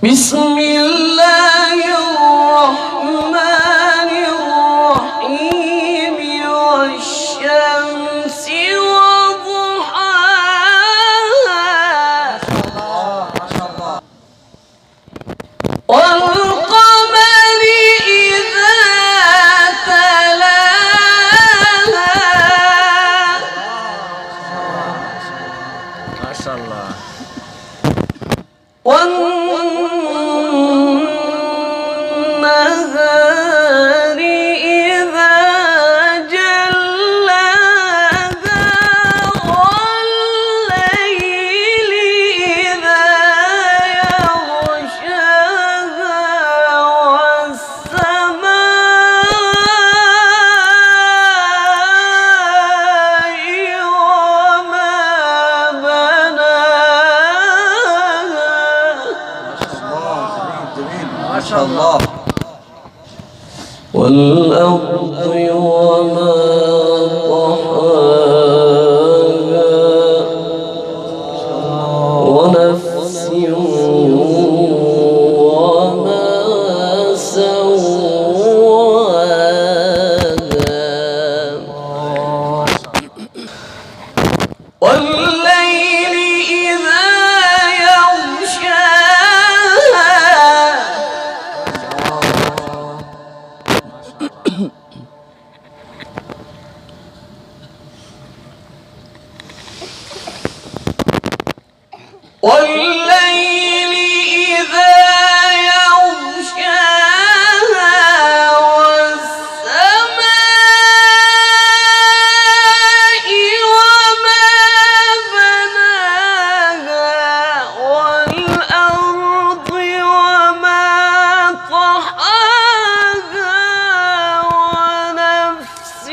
بسم الله الرحمن الرحيم والشمس وضحاها والقمر إذا تلاها ما شاء الله والنهار إذا جلاها والليل إذا يغشاها والسماء وما بناها ما شاء الله والأرض وما طحاها ونفس وما سواها والليل إذا يغشاها والليل إذا يغشاها والسماء وما بناها والأرض وما طحاها ونفس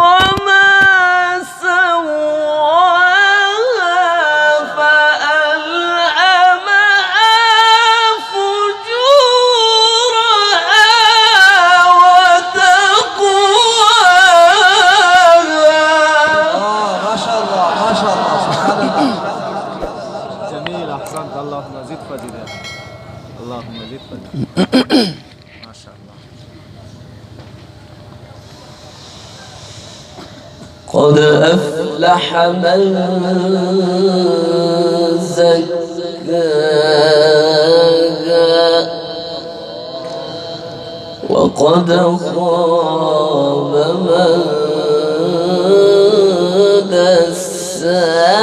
وما سواها فألهمها فجورها وتقواها. ما شاء الله ما شاء الله سبحان الله جميل احسنت اللهم زد فزدا اللهم زد فزدا ما شاء الله قد أفلح من زكاها وقد خاب من دساها.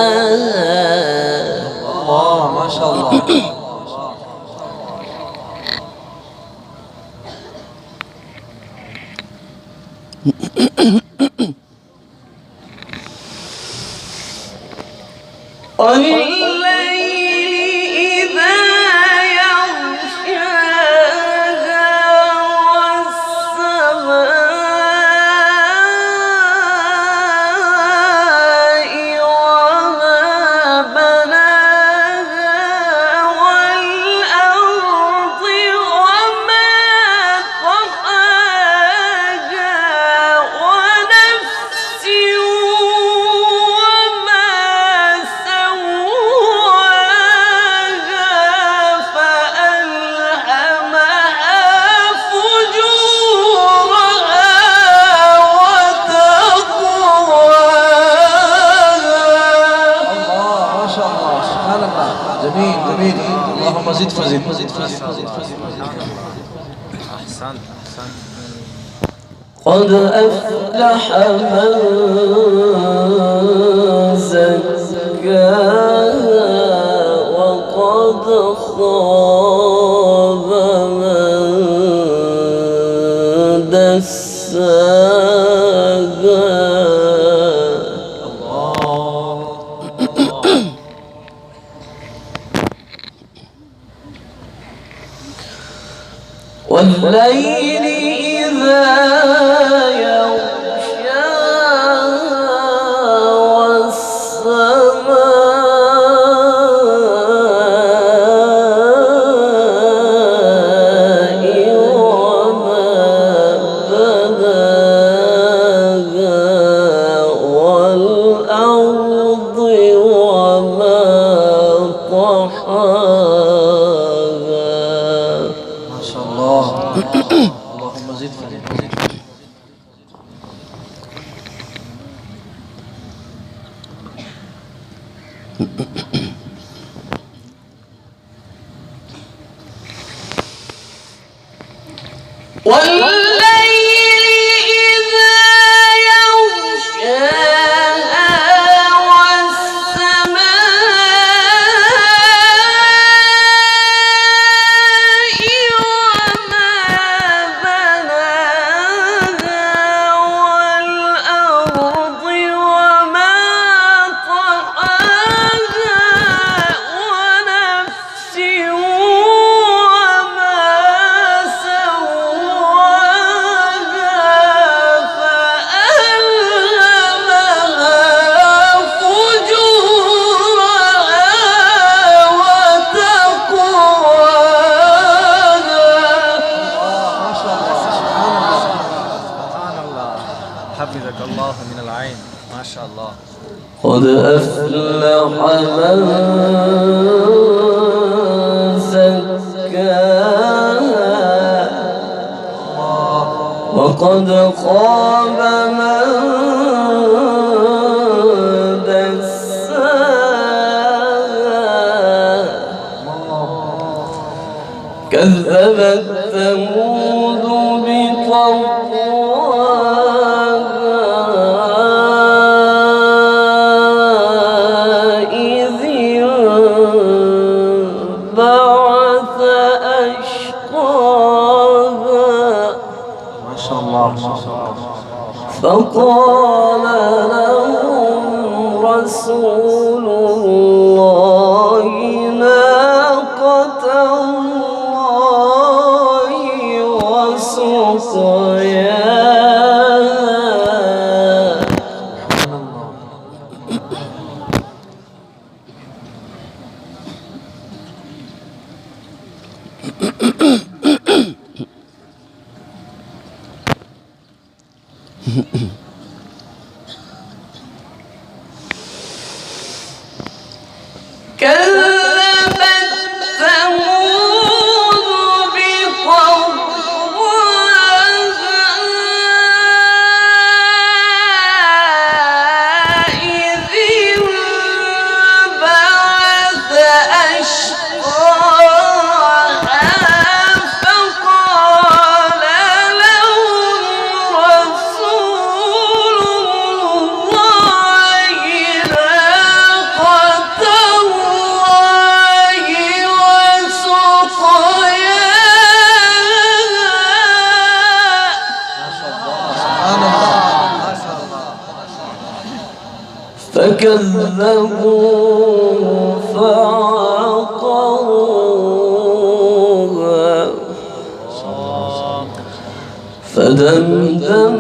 ما شاء الله والليل إذا يغشاها والسماء وما بناها والأرض وما طحاها ونفس وما سواها فألهمها فجورها وتقواها. ما شاء الله سبحان الله جميل جميل اللهم زد فزد احسنت احسنت قد أفلح من زكاها وقد خاب من دساها. والليل إذا يغشاها والسماء وما بناها والأرض وما طحاها اللهم زد فضيلة. والليل إذا يغشاها والسماء وما بناها والأرض وما طحاها ونفس وما سواها فألهمها فجورها وتقواها. ما شاء الله سبحان الله. سبحان الله. حفظك الله من العين. ما شاء الله. قد أفلح من زكاها وقد خاب من دساها. كذبت ثمود بطغواها إذ انبعث أشقاها ما شاء الله ما شاء الله. فقال لهم رسول الله ناقة الله وسقياها. سبحان الله. كذبت ثمود بطغواها إذ انبعث أشقاها فقال لهم رسول الله ناقة الله وسقياها. سبحان الله. فكذبوا فعقروها فدمدم